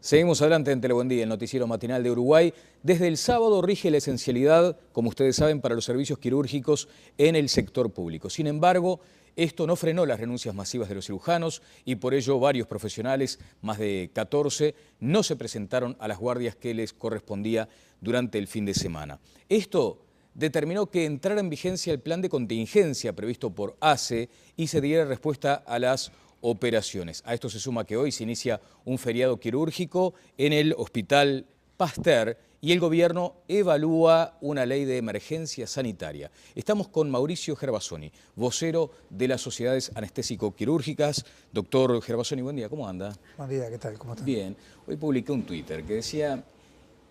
Seguimos adelante en Telebuen Día, el noticiero matinal de Uruguay. Desde el sábado rige la esencialidad, como ustedes saben, para los servicios quirúrgicos en el sector público. Sin embargo, esto no frenó las renuncias masivas de los cirujanos y por ello varios profesionales, más de 14, no se presentaron a las guardias que les correspondía durante el fin de semana. Esto determinó que entrara en vigencia el plan de contingencia previsto por ACE y se diera respuesta a las operaciones. A esto se suma que hoy se inicia un feriado quirúrgico en el Hospital Pasteur y el gobierno evalúa una ley de emergencia sanitaria. Estamos con Mauricio Gervasoni, vocero de las sociedades anestésico-quirúrgicas. Doctor Gervasoni, buen día, ¿cómo anda? Buen día, ¿qué tal? ¿Cómo está? Bien, hoy publiqué un Twitter que decía,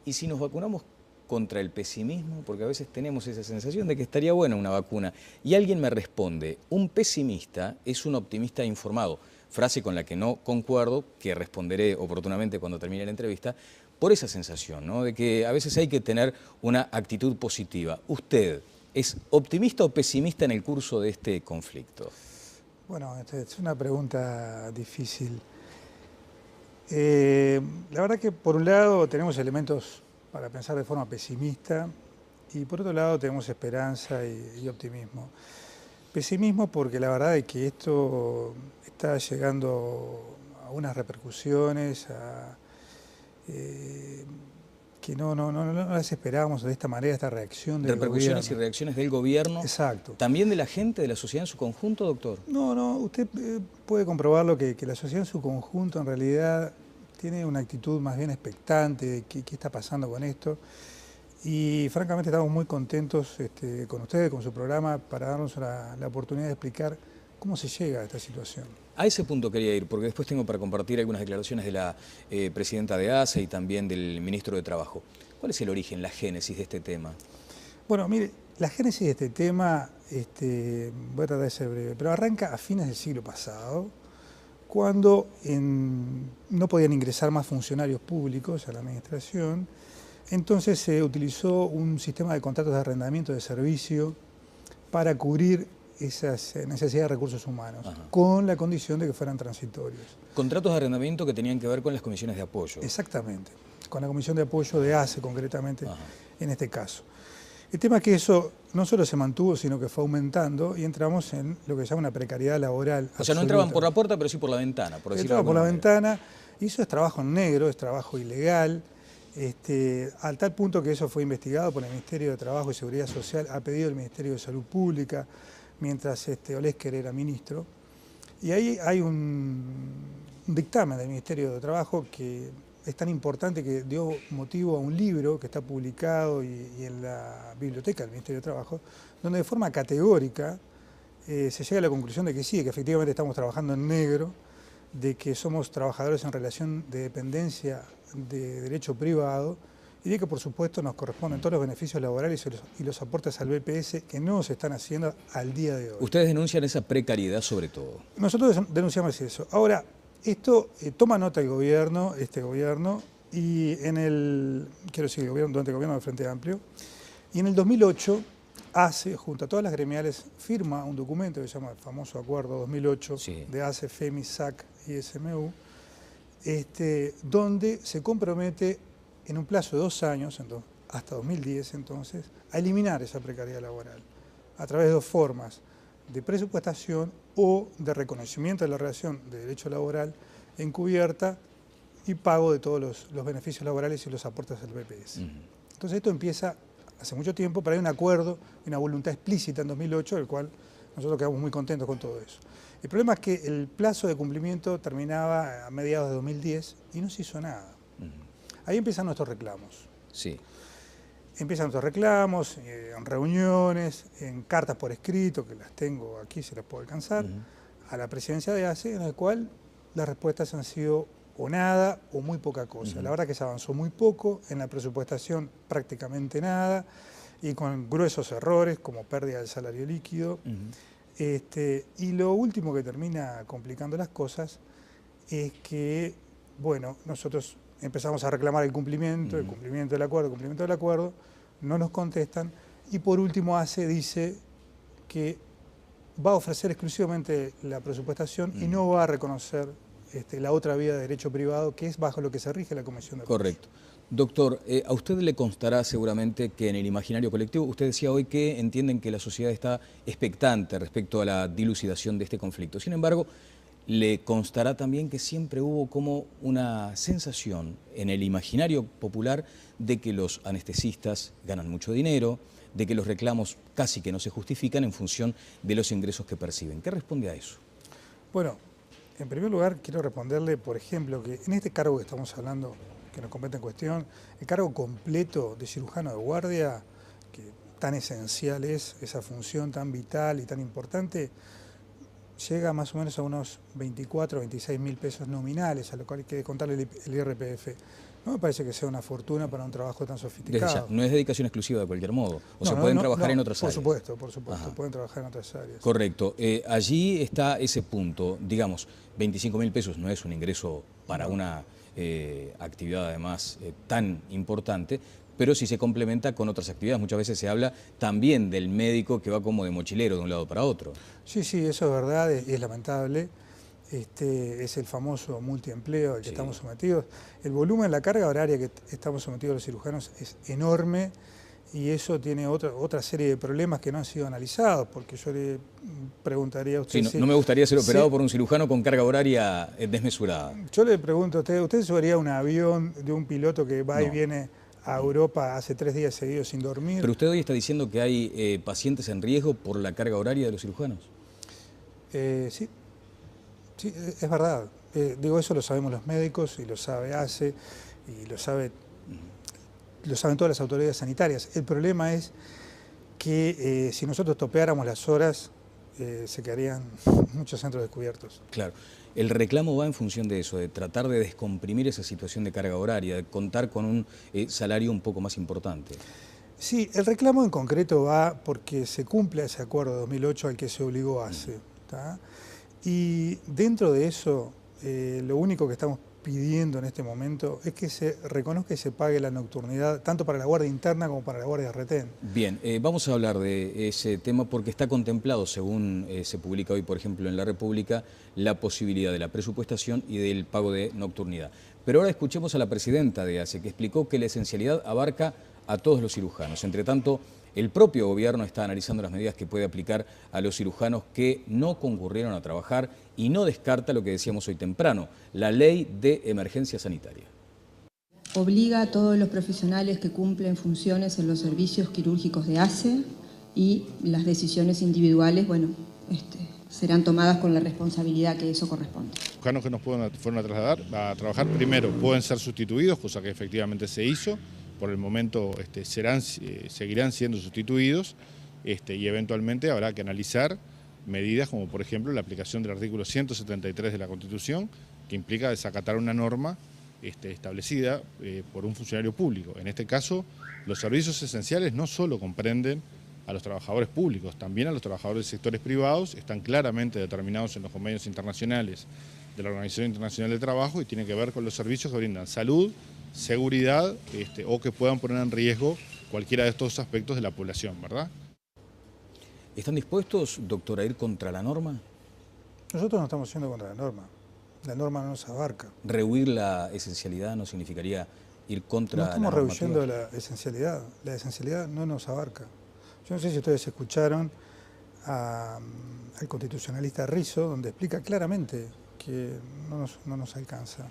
¿y si nos vacunamos contra el pesimismo? Porque a veces tenemos esa sensación de que estaría buena una vacuna. Y alguien me responde, un pesimista es un optimista informado. Frase con la que no concuerdo, que responderé oportunamente cuando termine la entrevista, por esa sensación, ¿no?, de que a veces hay que tener una actitud positiva. ¿Usted es optimista o pesimista en el curso de este conflicto? Bueno, es una pregunta difícil. La verdad que por un lado tenemos elementos para pensar de forma pesimista y por otro lado tenemos esperanza y optimismo. Pesimismo porque la verdad es que esto está llegando a unas repercusiones que no las esperábamos de esta manera, esta reacción del Repercusiones gobierno. y reacciones del gobierno. Exacto. ¿También de la gente, de la sociedad en su conjunto, doctor? No, usted puede comprobarlo que la sociedad en su conjunto en realidad tiene una actitud más bien expectante de qué está pasando con esto. Y francamente estamos muy contentos con ustedes, con su programa, para darnos la oportunidad de explicar cómo se llega a esta situación. A ese punto quería ir, porque después tengo para compartir algunas declaraciones de la presidenta de ACE y también del ministro de Trabajo. ¿Cuál es el origen, la génesis de este tema? Bueno, mire, la génesis de este tema, voy a tratar de ser breve, pero arranca a fines del siglo pasado, cuando no podían ingresar más funcionarios públicos a la administración. Entonces se utilizó un sistema de contratos de arrendamiento de servicio para cubrir esas necesidades de recursos humanos, con la condición de que fueran transitorios. Contratos de arrendamiento que tenían que ver con las comisiones de apoyo. Exactamente, con la comisión de apoyo de ACE concretamente en este caso. El tema es que eso no solo se mantuvo, sino que fue aumentando y entramos en lo que se llama una precariedad laboral. O sea, no entraban por la puerta, pero sí por la ventana, por decirlo de alguna manera. Entraban por la ventana, y eso es trabajo en negro, es trabajo ilegal, al tal punto que eso fue investigado por el Ministerio de Trabajo y Seguridad Social, a pedido del Ministerio de Salud Pública, mientras Olesker era ministro. Y ahí hay un dictamen del Ministerio de Trabajo que es tan importante que dio motivo a un libro que está publicado y en la biblioteca del Ministerio de Trabajo, donde de forma categórica se llega a la conclusión de que sí, que efectivamente estamos trabajando en negro, de que somos trabajadores en relación de dependencia de derecho privado y de que por supuesto nos corresponden todos los beneficios laborales y los aportes al BPS que no se están haciendo al día de hoy. Ustedes denuncian esa precariedad sobre todo. Nosotros denunciamos eso. Ahora, esto toma nota el gobierno, y durante el gobierno del Frente Amplio, y en el 2008 ACE, junto a todas las gremiales, firma un documento que se llama el famoso Acuerdo 2008 de ACE, FEMI, SAC y SMU, donde se compromete en un plazo de 2 años, hasta 2010 entonces, a eliminar esa precariedad laboral a través de 2 formas, de presupuestación o de reconocimiento de la relación de derecho laboral encubierta y pago de todos los beneficios laborales y los aportes del BPS. Entonces esto empieza hace mucho tiempo, pero hay un acuerdo, una voluntad explícita en 2008, del cual nosotros quedamos muy contentos con todo eso. El problema es que el plazo de cumplimiento terminaba a mediados de 2010 y no se hizo nada. Ahí empiezan nuestros reclamos. Sí. Empiezan nuestros reclamos, en reuniones, en cartas por escrito, que las tengo aquí, se las puedo alcanzar, a la presidencia de ACE, en la cual las respuestas han sido o nada o muy poca cosa. La verdad que se avanzó muy poco, en la presupuestación prácticamente nada, y con gruesos errores como pérdida del salario líquido. Y lo último que termina complicando las cosas es que, bueno, nosotros empezamos a reclamar el cumplimiento del acuerdo, no nos contestan, y por último ACE dice que va a ofrecer exclusivamente la presupuestación y no va a reconocer la otra vía de derecho privado, que es bajo lo que se rige la Comisión de Apoyo. Correcto. Doctor, a usted le constará seguramente que en el imaginario colectivo, usted decía hoy que entienden que la sociedad está expectante respecto a la dilucidación de este conflicto. Sin embargo, le constará también que siempre hubo como una sensación en el imaginario popular de que los anestesistas ganan mucho dinero, de que los reclamos casi que no se justifican en función de los ingresos que perciben. ¿Qué responde a eso? Bueno, en primer lugar quiero responderle, por ejemplo, que en este cargo que estamos hablando, que nos compete en cuestión, el cargo completo de cirujano de guardia, que tan esencial es esa función tan vital y tan importante, llega más o menos a unos 24 o 26 mil pesos nominales, a lo cual hay que contarle el IRPF. No me parece que sea una fortuna para un trabajo tan sofisticado. Desde ya, no es dedicación exclusiva de cualquier modo. O sea, pueden trabajar en otras áreas. Por supuesto, pueden trabajar en otras áreas. Correcto. Allí está ese punto. Digamos, 25.000 pesos no es un ingreso para una actividad además tan importante, pero si se complementa con otras actividades. Muchas veces se habla también del médico que va como de mochilero de un lado para otro. Sí, eso es verdad, es lamentable. Es el famoso multiempleo al que estamos sometidos. El volumen, la carga horaria que estamos sometidos los cirujanos es enorme y eso tiene otra serie de problemas que no han sido analizados, porque yo le preguntaría a usted... Sí, no me gustaría ser operado por un cirujano con carga horaria desmesurada. Yo le pregunto a ¿usted subiría un avión de un piloto que va y viene a Europa hace 3 días seguidos sin dormir? Pero usted hoy está diciendo que hay pacientes en riesgo por la carga horaria de los cirujanos. Sí. Sí, es verdad. Digo, eso lo sabemos los médicos y lo sabe ACE y lo saben todas las autoridades sanitarias. El problema es que si nosotros topeáramos las horas, se quedarían muchos centros descubiertos. Claro. El reclamo va en función de eso, de tratar de descomprimir esa situación de carga horaria, de contar con un salario un poco más importante. Sí, el reclamo en concreto va porque se cumple ese acuerdo de 2008 al que se obligó ACE. ¿Tá? Y dentro de eso, lo único que estamos pidiendo en este momento es que se reconozca y se pague la nocturnidad, tanto para la guardia interna como para la guardia de retén. Bien, vamos a hablar de ese tema porque está contemplado, según se publica hoy, por ejemplo, en La República, la posibilidad de la presupuestación y del pago de nocturnidad. Pero ahora escuchemos a la presidenta de ACE, que explicó que la esencialidad abarca a todos los cirujanos. Entre tanto, el propio gobierno está analizando las medidas que puede aplicar a los cirujanos que no concurrieron a trabajar y no descarta lo que decíamos hoy temprano, la ley de emergencia sanitaria. Obliga a todos los profesionales que cumplen funciones en los servicios quirúrgicos de ACE y las decisiones individuales, bueno, serán tomadas con la responsabilidad que eso corresponde. Los cirujanos que nos fueron a trasladar a trabajar, primero pueden ser sustituidos, cosa que efectivamente se hizo. Por el momento seguirán siendo sustituidos y eventualmente habrá que analizar medidas como por ejemplo la aplicación del artículo 173 de la Constitución, que implica desacatar una norma establecida por un funcionario público. En este caso, los servicios esenciales no solo comprenden a los trabajadores públicos, también a los trabajadores de sectores privados, están claramente determinados en los convenios internacionales de la Organización Internacional del Trabajo y tienen que ver con los servicios que brindan salud, seguridad o que puedan poner en riesgo cualquiera de estos aspectos de la población, ¿verdad? ¿Están dispuestos, doctor, a ir contra la norma? Nosotros no estamos yendo contra la norma no nos abarca. ¿Rehuir la esencialidad no significaría ir contra la normativa? No estamos rehuyendo la esencialidad no nos abarca. Yo no sé si ustedes escucharon al constitucionalista Rizzo, donde explica claramente que no nos alcanza.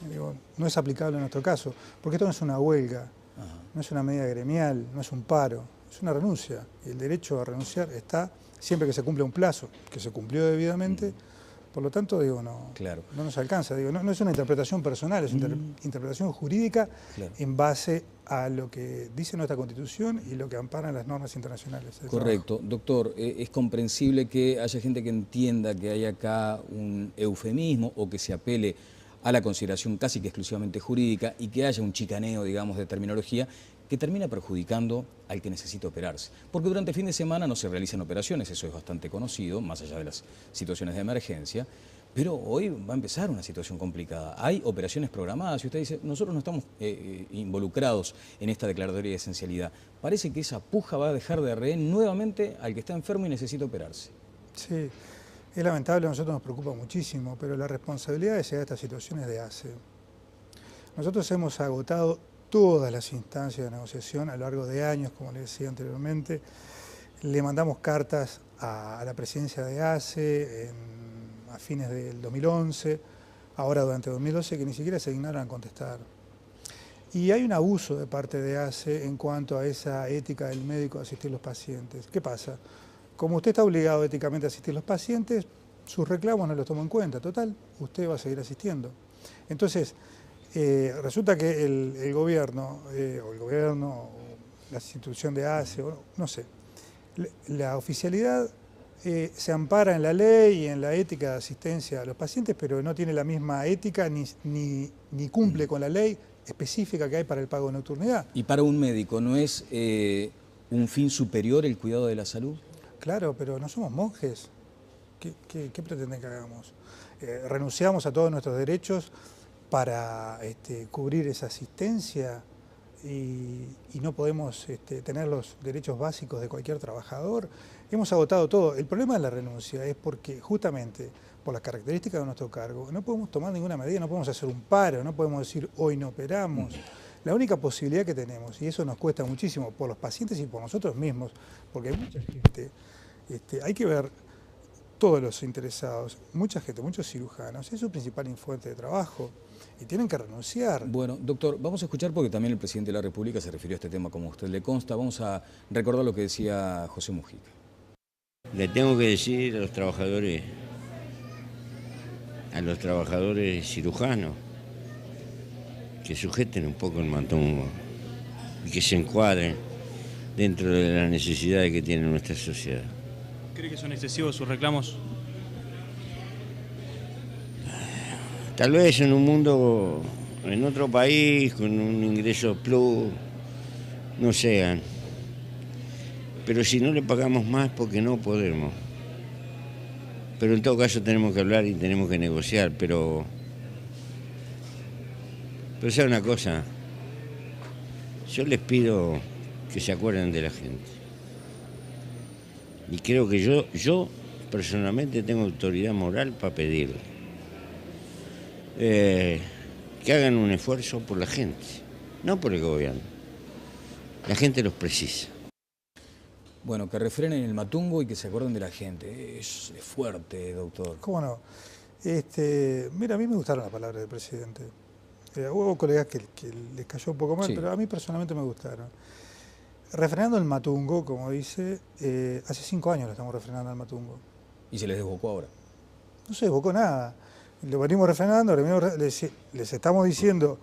Digo, no es aplicable en nuestro caso, porque esto no es una huelga, no es una medida gremial, no es un paro, es una renuncia. Y el derecho a renunciar está siempre que se cumpla un plazo, que se cumplió debidamente. Por lo tanto, digo, no nos alcanza. Digo, no es una interpretación personal, es una interpretación jurídica en base a lo que dice nuestra Constitución y lo que amparan las normas internacionales. Correcto. Doctor, es comprensible que haya gente que entienda que hay acá un eufemismo o que se apele a la consideración casi que exclusivamente jurídica y que haya un chicaneo, digamos, de terminología que termina perjudicando al que necesita operarse. Porque durante el fin de semana no se realizan operaciones, eso es bastante conocido, más allá de las situaciones de emergencia, pero hoy va a empezar una situación complicada. Hay operaciones programadas y usted dice, nosotros no estamos involucrados en esta declaratoria de esencialidad. Parece que esa puja va a dejar de rehén nuevamente al que está enfermo y necesita operarse. Sí. Es lamentable, a nosotros nos preocupa muchísimo, pero la responsabilidad de llegar a estas situaciones es de ACE. Nosotros hemos agotado todas las instancias de negociación a lo largo de años, como les decía anteriormente. Le mandamos cartas a la presidencia de ACE a fines del 2011, ahora durante 2012, que ni siquiera se dignaron a contestar. Y hay un abuso de parte de ACE en cuanto a esa ética del médico de asistir a los pacientes. ¿Qué pasa? Como usted está obligado éticamente a asistir a los pacientes, sus reclamos no los toma en cuenta. Total, usted va a seguir asistiendo. Entonces, resulta que el gobierno, o la institución de ACE, o no sé, la oficialidad se ampara en la ley y en la ética de asistencia a los pacientes, pero no tiene la misma ética ni cumple con la ley específica que hay para el pago de nocturnidad. ¿Y para un médico no es un fin superior el cuidado de la salud? Claro, pero no somos monjes. ¿Qué pretenden que hagamos? ¿Renunciamos a todos nuestros derechos para cubrir esa asistencia y no podemos tener los derechos básicos de cualquier trabajador? Hemos agotado todo. El problema de la renuncia es porque justamente por las características de nuestro cargo no podemos tomar ninguna medida, no podemos hacer un paro, no podemos decir hoy no operamos. La única posibilidad que tenemos, y eso nos cuesta muchísimo por los pacientes y por nosotros mismos, porque hay mucha gente, hay que ver todos los interesados, mucha gente, muchos cirujanos, es su principal fuente de trabajo y tienen que renunciar. Bueno, doctor, vamos a escuchar porque también el presidente de la República se refirió a este tema como a usted le consta. Vamos a recordar lo que decía José Mujica. Le tengo que decir a los trabajadores cirujanos que sujeten un poco el matongo y que se encuadren dentro de las necesidades que tiene nuestra sociedad. ¿Cree que son excesivos sus reclamos? Tal vez en un mundo, en otro país, con un ingreso plus, no sean. Pero si no le pagamos más, porque no podemos. Pero en todo caso tenemos que hablar y tenemos que negociar, pero sea una cosa, yo les pido que se acuerden de la gente. Y creo que yo personalmente tengo autoridad moral para pedirle que hagan un esfuerzo por la gente, no por el gobierno. La gente los precisa. Bueno, que refrenen el matungo y que se acuerden de la gente. Es fuerte, doctor. ¿Cómo no? Mira, a mí me gustaron las palabras del presidente. Hubo colegas que les cayó un poco mal, sí, pero a mí personalmente me gustaron. Refrenando el matungo, como dice, hace 5 años lo estamos refrenando al matungo. ¿Y se les desbocó ahora? No se desbocó nada. Lo venimos refrenando, les estamos diciendo,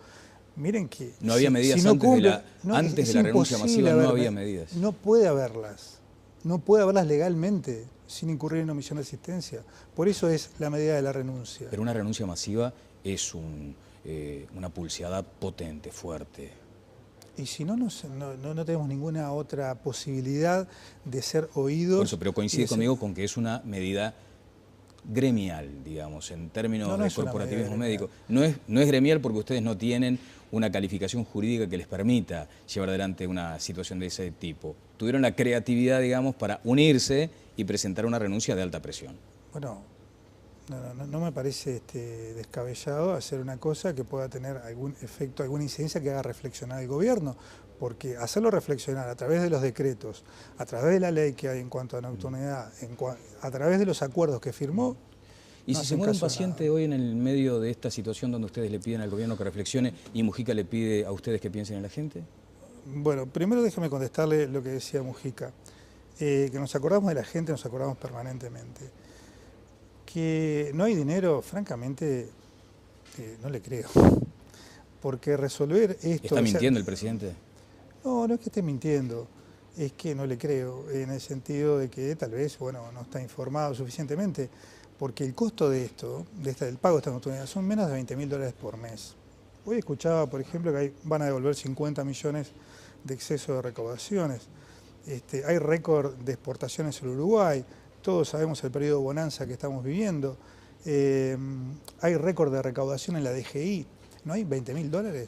miren que... No había medidas si no antes de la renuncia masiva, no había medidas. No puede haberlas. No puede haberlas legalmente sin incurrir en omisión de asistencia. Por eso es la medida de la renuncia. Pero una renuncia masiva es una pulseada potente, fuerte. Y si no tenemos ninguna otra posibilidad de ser oídos... Por eso, pero coincide conmigo con que es una medida gremial, digamos, en términos de corporativismo médico. No es gremial porque ustedes no tienen una calificación jurídica que les permita llevar adelante una situación de ese tipo. Tuvieron la creatividad, digamos, para unirse y presentar una renuncia de alta presión. Bueno, no me parece descabellado hacer una cosa que pueda tener algún efecto, alguna incidencia que haga reflexionar al gobierno, porque hacerlo reflexionar a través de los decretos, a través de la ley que hay en cuanto a nocturnidad, a través de los acuerdos que firmó... ¿Y si se muere un paciente hoy en el medio de esta situación donde ustedes le piden al gobierno que reflexione y Mujica le pide a ustedes que piensen en la gente? Bueno, primero déjame contestarle lo que decía Mujica. Que nos acordamos de la gente, nos acordamos permanentemente. Que no hay dinero, francamente, no le creo. Porque resolver esto... ¿Está mintiendo el presidente? No es que esté mintiendo, es que no le creo, en el sentido de que tal vez, no está informado suficientemente, porque el costo de esto, del pago de esta nocturnidad, son menos de $20.000 por mes. Hoy escuchaba, por ejemplo, que van a devolver 50 millones de exceso de recaudaciones. Hay récord de exportaciones al Uruguay, todos sabemos el periodo de bonanza que estamos viviendo. Hay récord de recaudación en la DGI, ¿no hay $20.000?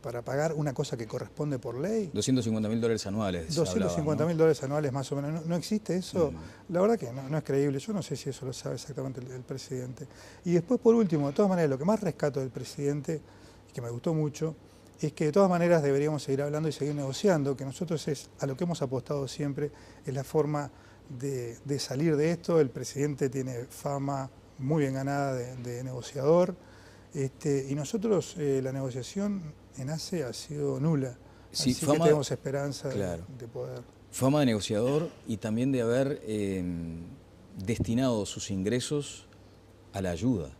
para pagar una cosa que corresponde por ley. $250.000 anuales. 250.000 dólares anuales más o menos. ¿No existe eso? La verdad que no es creíble. Yo no sé si eso lo sabe exactamente el presidente. Y después, por último, de todas maneras, lo que más rescato del presidente, y que me gustó mucho, es que de todas maneras deberíamos seguir hablando y seguir negociando, que nosotros es a lo que hemos apostado siempre, es la forma de salir de esto. El presidente tiene fama muy bien ganada de negociador, y nosotros la negociación en ACE ha sido nula, sí, así que tenemos esperanza de poder. Fama de negociador y también de haber destinado sus ingresos a la ayuda,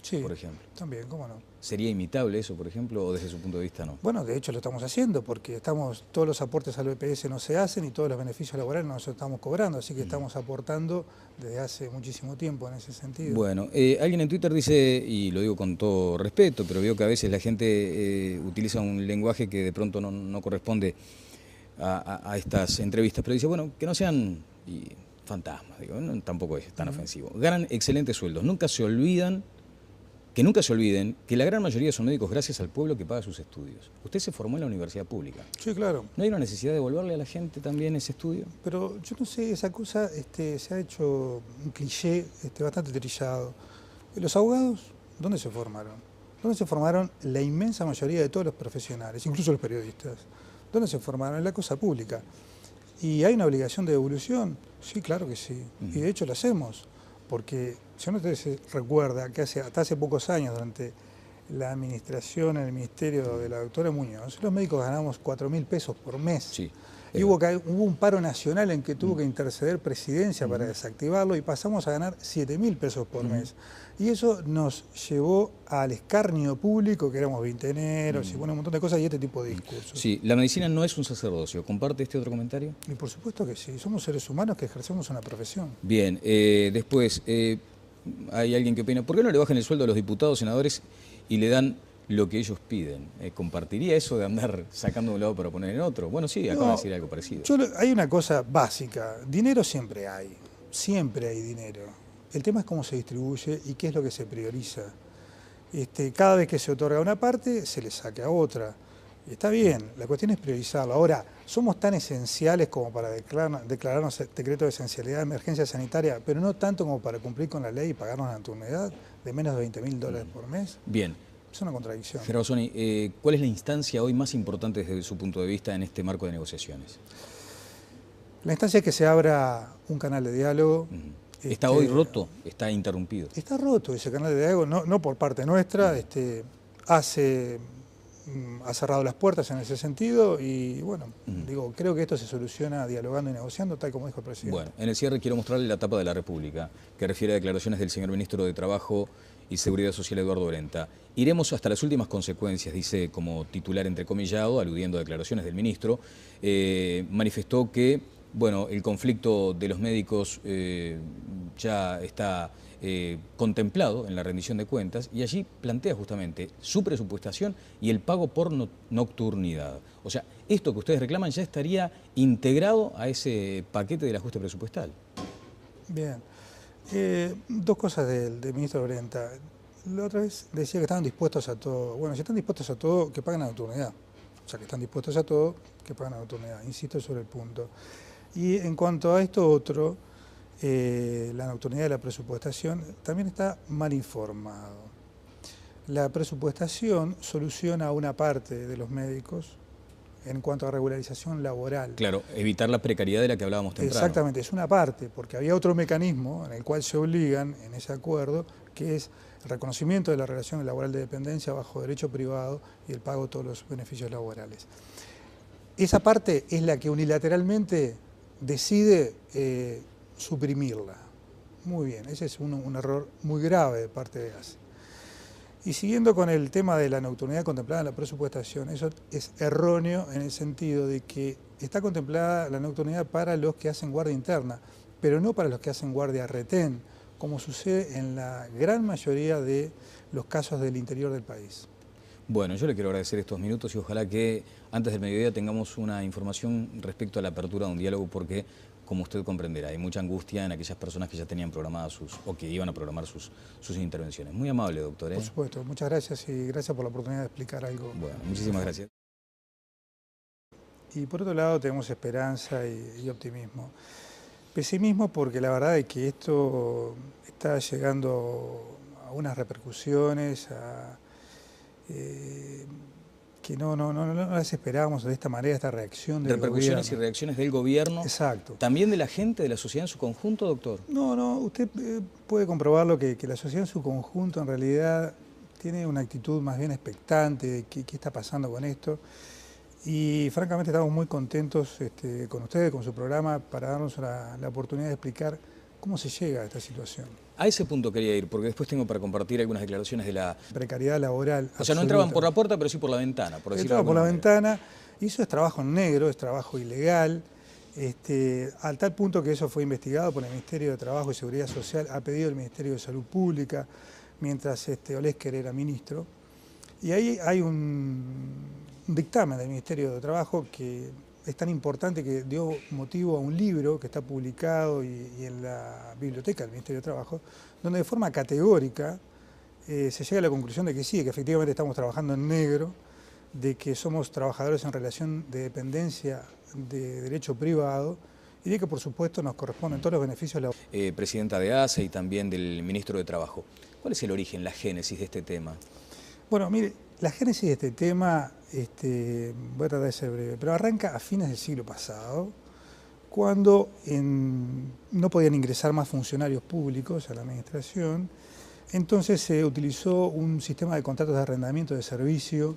sí, por ejemplo. También, ¿cómo no? ¿Sería imitable eso, por ejemplo, o desde su punto de vista no? Bueno, de hecho lo estamos haciendo, porque todos los aportes al BPS no se hacen y todos los beneficios laborales no los estamos cobrando, así que estamos aportando desde hace muchísimo tiempo en ese sentido. Bueno, alguien en Twitter dice, y lo digo con todo respeto, pero veo que a veces la gente utiliza un lenguaje que de pronto no corresponde a estas entrevistas, pero dice, bueno, que no sean fantasmas, digo, tampoco es tan ofensivo. Ganan excelentes sueldos, nunca se olviden que la gran mayoría son médicos gracias al pueblo que paga sus estudios. Usted se formó en la universidad pública. Sí, claro. ¿No hay una necesidad de devolverle a la gente también ese estudio? Pero yo no sé, esa cosa se ha hecho un cliché bastante trillado. ¿Los abogados dónde se formaron? ¿Dónde se formaron la inmensa mayoría de todos los profesionales, incluso los periodistas? ¿Dónde se formaron? En la cosa pública. ¿Y hay una obligación de devolución? Sí, claro que sí. Y de hecho lo hacemos. Porque si uno se recuerda que hasta hace pocos años, durante la administración en el ministerio de la doctora Muñoz, los médicos ganamos 4.000 pesos por mes. Sí. Y hubo un paro nacional en que tuvo que interceder Presidencia para desactivarlo y pasamos a ganar 7.000 pesos por mes. Y eso nos llevó al escarnio público, que éramos veinteneros y bueno, un montón de cosas y este tipo de discursos. Sí, la medicina no es un sacerdocio. ¿Comparte este otro comentario? Y por supuesto que sí, somos seres humanos que ejercemos una profesión. Bien, después, hay alguien que opina, ¿por qué no le bajan el sueldo a los diputados, senadores y le dan lo que ellos piden? ¿Compartiría eso de andar sacando de un lado para poner en otro? Bueno, sí, acaba de decir algo parecido. Hay una cosa básica, dinero siempre hay dinero. El tema es cómo se distribuye y qué es lo que se prioriza. Cada vez que se otorga una parte, se le saca a otra. Y está bien, la cuestión es priorizarlo. Ahora, ¿somos tan esenciales como para declararnos decreto de esencialidad de emergencia sanitaria, pero no tanto como para cumplir con la ley y pagarnos la nocturnidad de menos de $20.000 por mes? Bien. Es una contradicción. Gerardo Sony, ¿cuál es la instancia hoy más importante desde su punto de vista en este marco de negociaciones? La instancia es que se abra un canal de diálogo. ¿Está hoy roto? ¿Está interrumpido? Está roto ese canal de diálogo, no por parte nuestra. Ha cerrado las puertas en ese sentido y bueno, creo que esto se soluciona dialogando y negociando, tal como dijo el presidente. Bueno, en el cierre quiero mostrarle la tapa de La República, que refiere a declaraciones del señor ministro de Trabajo y Seguridad Social, Eduardo Brenta. Iremos hasta las últimas consecuencias, dice como titular entrecomillado, aludiendo a declaraciones del ministro. Manifestó que bueno, el conflicto de los médicos ya está contemplado en la rendición de cuentas y allí plantea justamente su presupuestación y el pago por nocturnidad. O sea, esto que ustedes reclaman ya estaría integrado a ese paquete del ajuste presupuestal. Bien. Dos cosas del ministro Brenta. La otra vez decía que estaban dispuestos a todo. Bueno, si están dispuestos a todo, que paguen la nocturnidad. O sea, que están dispuestos a todo, que paguen la nocturnidad. Insisto sobre el punto. Y en cuanto a esto otro, la nocturnidad de la presupuestación también está mal informado. La presupuestación soluciona una parte de los médicos en cuanto a regularización laboral. Claro, evitar la precariedad de la que hablábamos temprano. Exactamente, es una parte, porque había otro mecanismo en el cual se obligan en ese acuerdo, que es el reconocimiento de la relación laboral de dependencia bajo derecho privado y el pago de todos los beneficios laborales. Esa parte es la que unilateralmente decide suprimirla. Muy bien, ese es un error muy grave de parte de ACE. Y siguiendo con el tema de la nocturnidad contemplada en la presupuestación, eso es erróneo en el sentido de que está contemplada la nocturnidad para los que hacen guardia interna, pero no para los que hacen guardia retén, como sucede en la gran mayoría de los casos del interior del país. Bueno, yo le quiero agradecer estos minutos y ojalá que antes del mediodía tengamos una información respecto a la apertura de un diálogo porque, como usted comprenderá, hay mucha angustia en aquellas personas que ya tenían programadas o que iban a programar sus intervenciones. Muy amable, doctor. Por supuesto, muchas gracias y gracias por la oportunidad de explicar algo. Bueno, muchísimas gracias. Y por otro lado tenemos esperanza y optimismo. Pesimismo porque la verdad es que esto está llegando a unas repercusiones que no las esperábamos de esta manera, esta reacción del Repercusiones gobierno. y reacciones del gobierno. Exacto. ¿También de la gente, de la sociedad en su conjunto, doctor? No, usted puede comprobarlo que la sociedad en su conjunto en realidad tiene una actitud más bien expectante de qué está pasando con esto. Y francamente estamos muy contentos con ustedes, con su programa, para darnos la oportunidad de explicar cómo se llega a esta situación. A ese punto quería ir, porque después tengo para compartir algunas declaraciones de la... Precariedad laboral. O sea, no entraban por la puerta, pero sí por la ventana, por decirlo de Entraban por la alguna manera. ventana, y eso es trabajo en negro, es trabajo ilegal, al tal punto que eso fue investigado por el Ministerio de Trabajo y Seguridad Social, a pedido del Ministerio de Salud Pública, mientras Olesker era ministro. Y ahí hay un dictamen del Ministerio de Trabajo que es tan importante que dio motivo a un libro que está publicado y en la biblioteca del Ministerio de Trabajo, donde de forma categórica se llega a la conclusión de que sí, que efectivamente estamos trabajando en negro, de que somos trabajadores en relación de dependencia de derecho privado y de que por supuesto nos corresponden todos los beneficios laborales. Presidenta de ACE y también del Ministro de Trabajo. ¿Cuál es el origen, la génesis de este tema? Bueno, mire, la génesis de este tema, voy a tratar de ser breve, pero arranca a fines del siglo pasado, cuando no podían ingresar más funcionarios públicos a la administración, entonces se utilizó un sistema de contratos de arrendamiento de servicio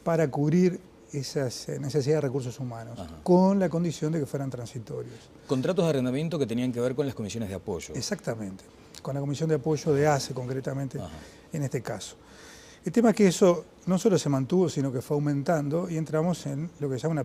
para cubrir esas necesidades de recursos humanos, con la condición de que fueran transitorios. Contratos de arrendamiento que tenían que ver con las comisiones de apoyo. Exactamente, con la comisión de apoyo de ACE concretamente en este caso. El tema es que eso no solo se mantuvo, sino que fue aumentando y entramos en lo que se llama una...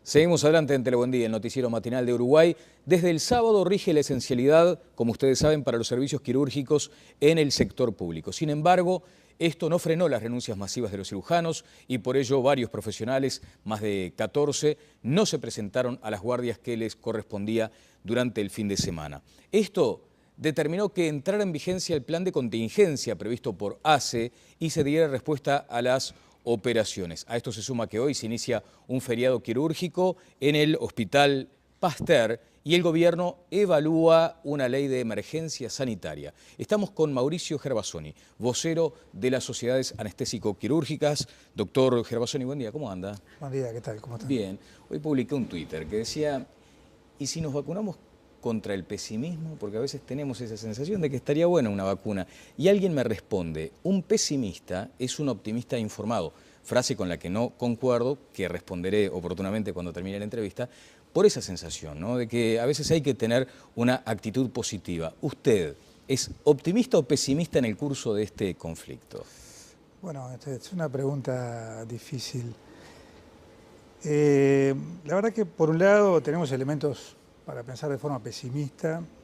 Seguimos adelante en Telebuen Día, el noticiero matinal de Uruguay. Desde el sábado rige la esencialidad, como ustedes saben, para los servicios quirúrgicos en el sector público. Sin embargo, esto no frenó las renuncias masivas de los cirujanos y por ello varios profesionales, más de 14, no se presentaron a las guardias que les correspondía durante el fin de semana. Esto determinó que entrara en vigencia el plan de contingencia previsto por ACE y se diera respuesta a las operaciones. A esto se suma que hoy se inicia un feriado quirúrgico en el Hospital Pasteur y el gobierno evalúa una ley de emergencia sanitaria. Estamos con Mauricio Gervasoni, vocero de las sociedades anestésico-quirúrgicas. Doctor Gervasoni, buen día, ¿cómo anda? Buen día, ¿qué tal? ¿Cómo está? Bien, hoy publiqué un Twitter que decía, ¿y si nos vacunamos contra el pesimismo? Porque a veces tenemos esa sensación de que estaría buena una vacuna. Y alguien me responde, un pesimista es un optimista informado. Frase con la que no concuerdo, que responderé oportunamente cuando termine la entrevista, por esa sensación, ¿no?, de que a veces hay que tener una actitud positiva. ¿Usted es optimista o pesimista en el curso de este conflicto? Bueno, es una pregunta difícil. La verdad que por un lado tenemos elementos para pensar de forma pesimista,